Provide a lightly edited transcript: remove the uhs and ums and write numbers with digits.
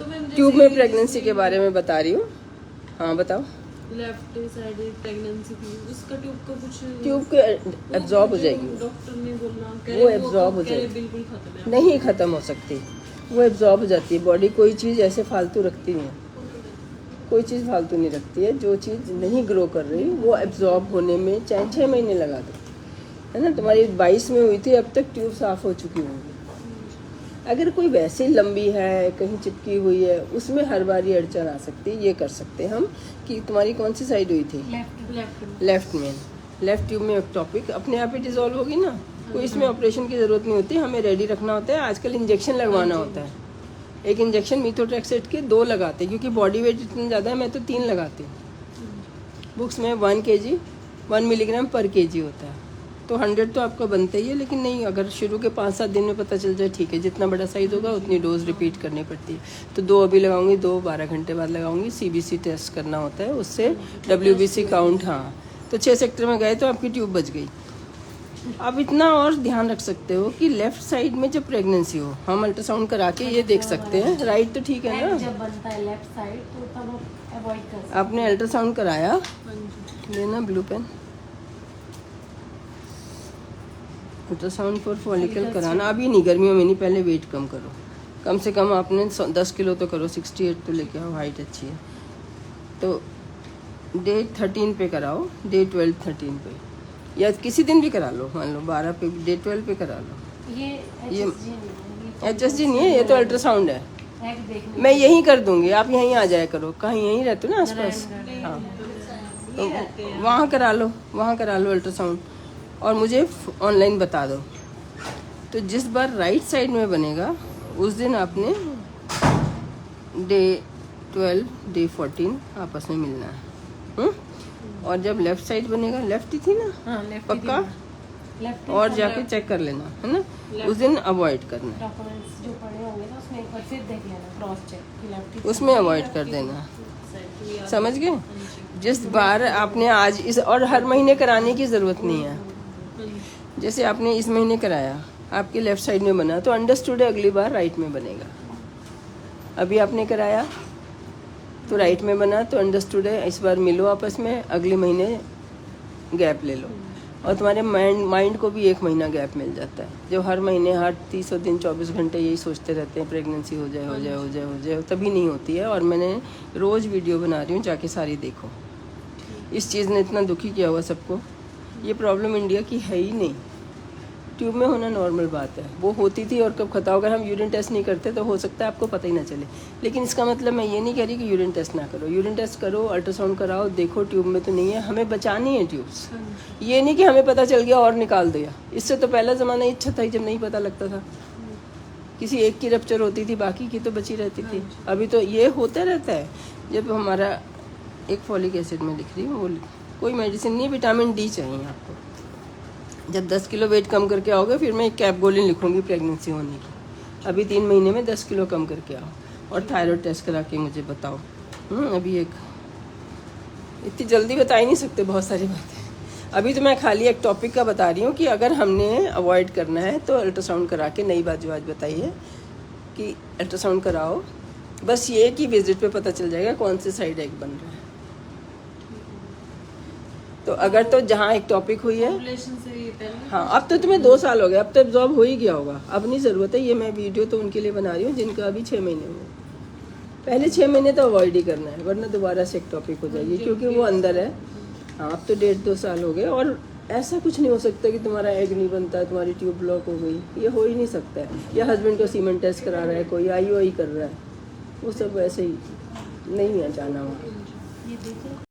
Tube में pregnancy के बारे में बता रही हूँ। हाँ बताओ। लेफ्ट साइड प्रेगनेंसी थी, उसका ट्यूब के एब्जॉर्ब हो जाएगी, डॉक्टर ने बोला वो एब्जॉर्ब हो जाएगी, बिल्कुल खत्म है, नहीं ख़त्म हो सकती, वो एब्जॉर्ब हो जाती है। बॉडी कोई चीज़ ऐसे फालतू रखती नहीं है, कोई चीज़ फालतू नहीं रखती है। जो चीज़ नहीं ग्रो कर रही वो एब्जॉर्ब होने में चाहे 6 महीने लगा दो, है ना। तुम्हारी 22 में हुई थी, अब तक ट्यूब साफ़ हो चुकी होंगी। अगर कोई वैसे लंबी है, कहीं चिपकी हुई है, उसमें हर बार ये अड़चन आ सकती है। ये कर सकते हैं हम कि तुम्हारी कौन सी साइड हुई थी? लेफ्ट में। लेफ्ट ट्यूब में एक्टोपिक अपने आप ही डिजोल्व होगी ना, कोई इसमें ऑपरेशन की ज़रूरत नहीं होती। हमें रेडी रखना होता है। आजकल इंजेक्शन लगवाना होता है। एक इंजेक्शन मीथोट्रेक्सेट के 2 लगाते हैं, क्योंकि बॉडी वेट इतना ज़्यादा है। मैं तो 3 लगाती हूँ। बुक्स में 1 kg 1 मिलीग्राम पर kg होता है, तो 100 तो आपका बनता ही है। लेकिन नहीं, अगर शुरू के 5-7 दिन में पता चल जाए, ठीक है, जितना बड़ा साइज होगा उतनी डोज रिपीट करनी पड़ती है। तो 2 अभी लगाऊंगी, 2 12 घंटे बाद लगाऊंगी। CBC टेस्ट करना होता है, उससे WBC काउंट। हाँ, तो 6 सेक्टर में गए तो आपकी ट्यूब बच गई। आप इतना और ध्यान रख सकते हो कि लेफ्ट साइड में जब प्रेगनेंसी हो, हम अल्ट्रासाउंड करा के ये देख सकते हैं। राइट तो ठीक है ना, जब बनता है लेफ्ट साइड तो तब अवॉइड कर सकते हैं। आपने अल्ट्रासाउंड कराया, लेना blue pen. Ultrasound for follicle कराना अभी नहीं, गर्मियों में नहीं, पहले वेट कम करो। कम से कम आपने 10 किलो तो करो, 68 तो लेके आओ, हाइट अच्छी है। तो डे 13 पे कराओ, डे 12-13 पे, या किसी दिन भी करा लो। मान लो 12 पे, डे 12 पे करा लो। ये HSG नहीं है, ये तो अल्ट्रासाउंड है। मैं यहीं कर दूंगी, आप यहीं आ जाया करो। कहीं यहीं रहते हो ना आसपास? हाँ, तो वहाँ करा लो, वहाँ करा लो अल्ट्रासाउंड, और मुझे ऑनलाइन बता दो। तो जिस बार राइट साइड में बनेगा उस दिन आपने डे 12 डे 14 आपस में मिलना है। और जब लेफ्ट साइड बनेगा, लेफ्ट ही थी ना? हाँ, लेफ्ट पक्का? लेफ्ट और जाके चेक कर लेना, है ना। उस दिन अवॉइड करना, डॉक्यूमेंट्स जो पड़े होंगे ना उसमें एक बार फिर देख लेना, क्रॉस चेक कि लेफ्ट, उसमें अवॉइड कर देना। समझ गए? जिस बार आपने आज इस, और हर महीने कराने की ज़रूरत नहीं है। जैसे आपने इस महीने कराया, आपके लेफ्ट साइड में बना, तो अंडरस्टूड है अगली बार राइट में बनेगा। अभी आपने कराया तो राइट में बना, तो अंडरस्टूड है इस बार मिलो आपस में, अगले महीने गैप ले लो। और तुम्हारे माइंड को भी 1 महीना गैप मिल जाता है। जो हर महीने हर 30 दिन 24 घंटे यही सोचते रहते हैं प्रेगनेंसी हो जाए, हो जाए, हो जाए, हो जाए, तभी नहीं होती है। और मैंने रोज़ वीडियो बना रही हूँ, जाके सारी देखो। इस चीज़ ने इतना दुखी किया हुआ सबको। ये प्रॉब्लम इंडिया की है ही नहीं। ट्यूब में होना नॉर्मल बात है, वो होती थी और कब खत्म। अगर हम यूरिन टेस्ट नहीं करते तो हो सकता है आपको पता ही ना चले। लेकिन इसका मतलब मैं ये नहीं कह रही कि यूरिन टेस्ट ना करो। यूरिन टेस्ट करो, अल्ट्रासाउंड कराओ, देखो ट्यूब में तो नहीं है। हमें बचानी है ट्यूब्स, ये नहीं कि हमें पता चल गया और निकाल दिया। इससे तो पहला ज़माना ही अच्छा था जब नहीं पता लगता था। किसी एक की रप्चर होती थी, बाकी की तो बची रहती थी। अभी तो ये होता रहता है। जब हमारा एक फॉलिक एसिड में लिख रही हूँ, वो कोई मेडिसिन नहीं, विटामिन D चाहिए आपको। जब 10 किलो वेट कम करके आओगे, फिर मैं एक कैपगोलिन लिखूंगी प्रेगनेंसी होने की। अभी 3 महीने में 10 किलो कम करके आओ, और थायराइड टेस्ट करा के मुझे बताओ। अभी एक इतनी जल्दी बता ही नहीं सकते बहुत सारी बातें। अभी तो मैं खाली एक टॉपिक का बता रही हूँ कि अगर हमने अवॉइड करना है तो अल्ट्रासाउंड करा के, नई बात जो आज बताई है कि अल्ट्रासाउंड कराओ। बस ये कि विजिट पे पता चल जाएगा कौन से साइड एग बन रहा है। तो अगर तो जहाँ एक टॉपिक हुई है, हाँ, अब तो तुम्हें 2 साल हो गए, अब तो एब्जॉर्ब हो ही गया होगा, अब नहीं ज़रूरत है। ये मैं वीडियो तो उनके लिए बना रही हूँ जिनका अभी 6 महीने हुए। पहले 6 महीने तो अवॉइड ही करना है, वरना दोबारा से एक टॉपिक हो जाएगी, क्योंकि वो अंदर है। हाँ, अब तो 1.5-2 साल हो गए, और ऐसा कुछ नहीं हो सकता कि तुम्हारा एग नहीं बनता, तुम्हारी ट्यूब ब्लॉक हो गई। ये हो ही नहीं सकता है। या हस्बैंड को सीमेन टेस्ट करा रहा है, कोई IUI कर रहा है, वो सब ऐसे ही नहीं है जाना वहाँ।